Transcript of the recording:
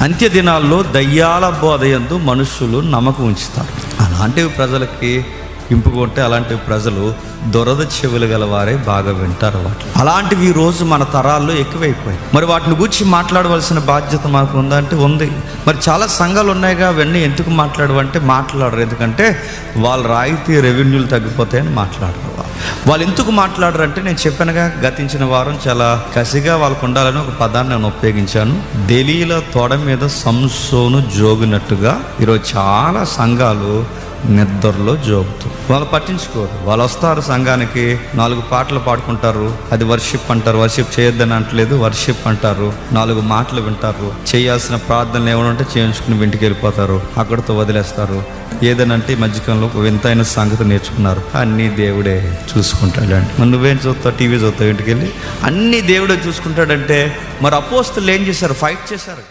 అంత్య దినాల్లో దయ్యాల బోధ యందు మనుషులు నమ్మకం ఉంచుతారు. అలాంటివి ప్రజలకి ఇంపుకుంటే అలాంటి ప్రజలు దొరద చెవులు గల వారే బాగా వింటారు. అలాంటివి ఈ రోజు మన తరాల్లో ఎక్కువైపోయాయి. మరి వాటిని గురించి మాట్లాడవలసిన బాధ్యత మాకు ఉందా అంటే ఉంది. మరి చాలా సంఘాలు ఉన్నాయిగా, అవన్నీ ఎందుకు మాట్లాడవంటే మాట్లాడరు. ఎందుకంటే వాళ్ళ రాయితీ రెవెన్యూలు తగ్గిపోతాయని మాట్లాడరు. వాళ్ళు ఎందుకు మాట్లాడరు అంటే, నేను చెప్పానుగా గతించిన వారం చాలా కసిగా వాళ్ళకు ఉండాలని ఒక పదాన్ని నేను ఉపయోగించాను. దెలీలా తోడ మీద సంసోను జోగినట్టుగా ఈరోజు చాలా సంఘాలు నిద్రలో జోగుతూ వాళ్ళు పట్టించుకోరు. వాళ్ళు వస్తారు సంఘానికి, 4 పాటలు పాడుకుంటారు, అది వర్షిప్ అంటారు. వర్షిప్ చేయొద్దని అంటలేదు, వర్షిప్ అంటారు. 4 మాటలు వింటారు, చేయాల్సిన ప్రార్థనలు ఏమనంటే చేయించుకుని ఇంటికి వెళ్ళిపోతారు, అక్కడితో వదిలేస్తారు. ఏదనంటే ఈ మధ్యకాలంలో ఒక వింతైన సంగతి నేర్చుకున్నారు, అన్నీ దేవుడే చూసుకుంటాడండి. మరి నువ్వేం చూస్తావు? టీవీ చూస్తావు ఇంటికి వెళ్ళి, అన్నీ దేవుడే చూసుకుంటాడంటే మరి అపోస్తలులు ఏం చేశారు? ఫైట్ చేశారు.